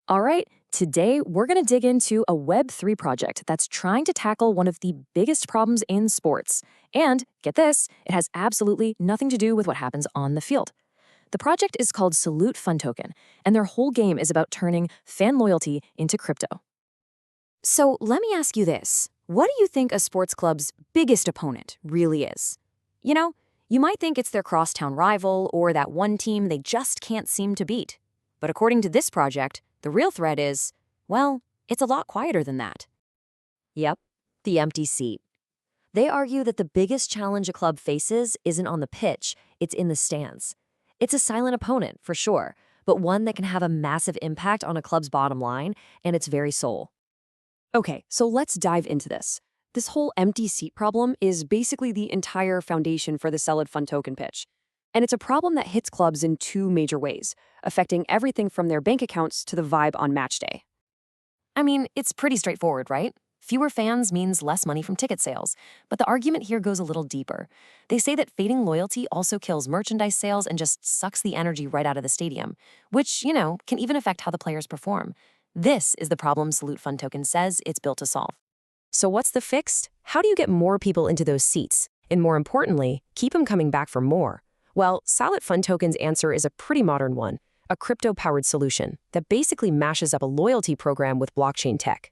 All right, today we're going to dig into a Web3 project that's trying to tackle one of the biggest problems in sports. And get this, it has absolutely nothing to do with what happens on the field. The project is called Salute-Fun-Token, and their whole game is about turning fan loyalty into crypto. So let me ask you this. What do you think a sports club's biggest opponent really is? You know, you might think it's their crosstown rival or that one team they just can't seem to beat. But according to this project, the real threat is, well, it's a lot quieter than that. Yep, the empty seat. They argue that the biggest challenge a club faces isn't on the pitch, it's in the stands. It's a silent opponent, for sure, but one that can have a massive impact on a club's bottom line and its very soul. Okay, so let's dive into this. This whole empty seat problem is basically the entire foundation for the salut-fun-token pitch. And it's a problem that hits clubs in two major ways, affecting everything from their bank accounts to the vibe on match day. I mean, it's pretty straightforward, right? Fewer fans means less money from ticket sales. But the argument here goes a little deeper. They say that fading loyalty also kills merchandise sales and just sucks the energy right out of the stadium, which, can even affect how the players perform. This is the problem Salute-Fun-Token says it's built to solve. So what's the fix? How do you get more people into those seats? And more importantly, keep them coming back for more? Well, Salut-Fun-Token's answer is a pretty modern one, a crypto-powered solution that basically mashes up a loyalty program with blockchain tech.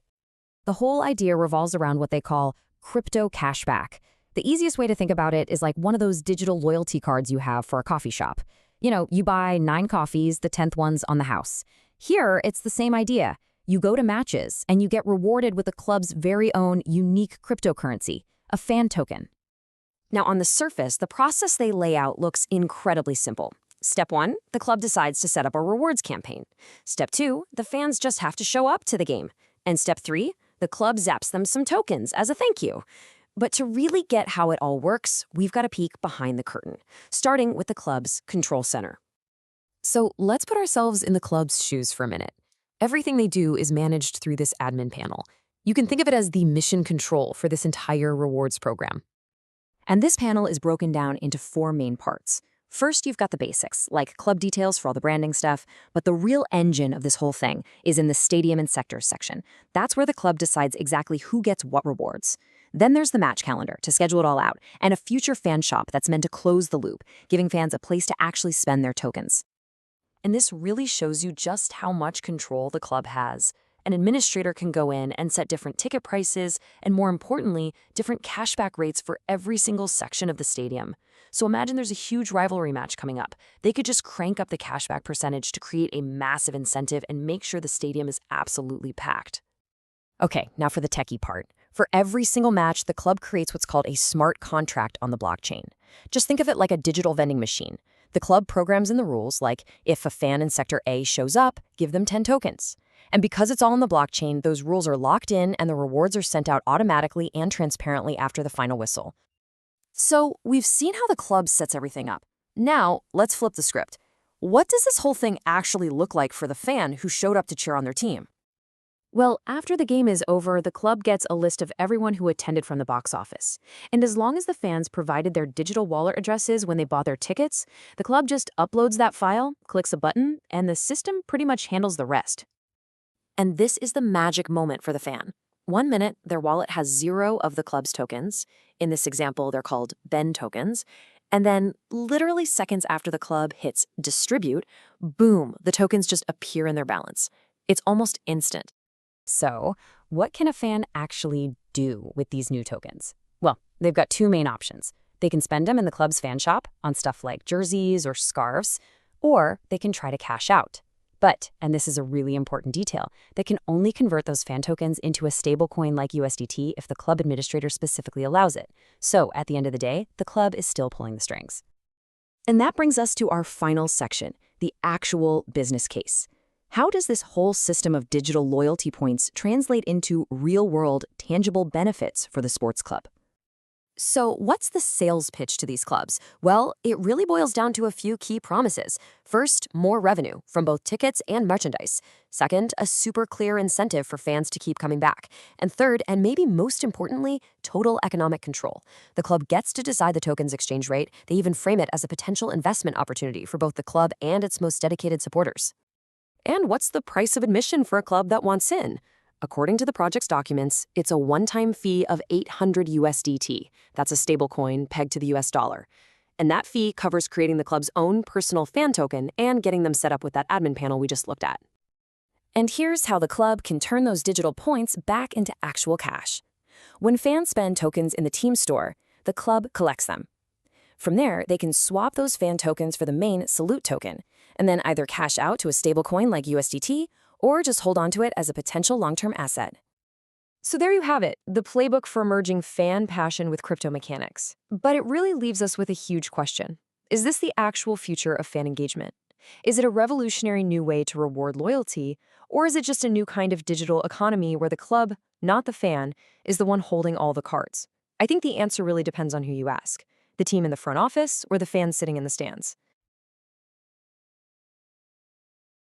The whole idea revolves around what they call crypto cashback. The easiest way to think about it is like one of those digital loyalty cards you have for a coffee shop. You buy 9 coffees, the 10th one's on the house. Here, it's the same idea. You go to matches, and you get rewarded with the club's very own unique cryptocurrency, a fan token. Now, on the surface, the process they lay out looks incredibly simple. Step 1, the club decides to set up a rewards campaign. Step 2, the fans just have to show up to the game. And Step 3, the club zaps them some tokens as a thank you. But to really get how it all works, we've got to peek behind the curtain, starting with the club's control center. So let's put ourselves in the club's shoes for a minute. Everything they do is managed through this admin panel. You can think of it as the mission control for this entire rewards program. And this panel is broken down into 4 main parts. First, you've got the basics, like club details for all the branding stuff, but the real engine of this whole thing is in the stadium and sectors section. That's where the club decides exactly who gets what rewards. Then there's the match calendar to schedule it all out, and a future fan shop that's meant to close the loop, giving fans a place to actually spend their tokens. And this really shows you just how much control the club has. An administrator can go in and set different ticket prices and, more importantly, different cashback rates for every single section of the stadium. So imagine there's a huge rivalry match coming up. They could just crank up the cashback percentage to create a massive incentive and make sure the stadium is absolutely packed. Okay, now for the techie part. For every single match, the club creates what's called a smart contract on the blockchain. Just think of it like a digital vending machine. The club programs in the rules, like if a fan in Sector A shows up, give them 10 tokens. And because it's all on the blockchain, those rules are locked in and the rewards are sent out automatically and transparently after the final whistle. So we've seen how the club sets everything up. Now, let's flip the script. What does this whole thing actually look like for the fan who showed up to cheer on their team? Well, after the game is over, the club gets a list of everyone who attended from the box office. And as long as the fans provided their digital wallet addresses when they bought their tickets, the club just uploads that file, clicks a button, and the system pretty much handles the rest. And this is the magic moment for the fan. 1 minute, their wallet has 0 of the club's tokens. In this example, they're called Ben tokens. And then, literally seconds after the club hits distribute, boom, the tokens just appear in their balance. It's almost instant. So, what can a fan actually do with these new tokens? Well, they've got 2 main options. They can spend them in the club's fan shop on stuff like jerseys or scarves, or they can try to cash out. But, and this is a really important detail, they can only convert those fan tokens into a stablecoin like USDT if the club administrator specifically allows it. So, at the end of the day, the club is still pulling the strings. And that brings us to our final section, the actual business case. How does this whole system of digital loyalty points translate into real-world, tangible benefits for the sports club? So what's the sales pitch to these clubs? Well, it really boils down to a few key promises. First, more revenue from both tickets and merchandise. Second, a super clear incentive for fans to keep coming back. And third, and maybe most importantly, total economic control. The club gets to decide the token's exchange rate. They even frame it as a potential investment opportunity for both the club and its most dedicated supporters. And what's the price of admission for a club that wants in? According to the project's documents, it's a one-time fee of 800 USDT. That's a stablecoin pegged to the US dollar. And that fee covers creating the club's own personal fan token and getting them set up with that admin panel we just looked at. And here's how the club can turn those digital points back into actual cash. When fans spend tokens in the team store, the club collects them. From there, they can swap those fan tokens for the main Salute token, and then either cash out to a stablecoin like USDT or just hold onto it as a potential long-term asset. So there you have it, the playbook for merging fan passion with crypto mechanics. But it really leaves us with a huge question. Is this the actual future of fan engagement? Is it a revolutionary new way to reward loyalty, or is it just a new kind of digital economy where the club, not the fan, is the one holding all the cards? I think the answer really depends on who you ask, the team in the front office or the fans sitting in the stands.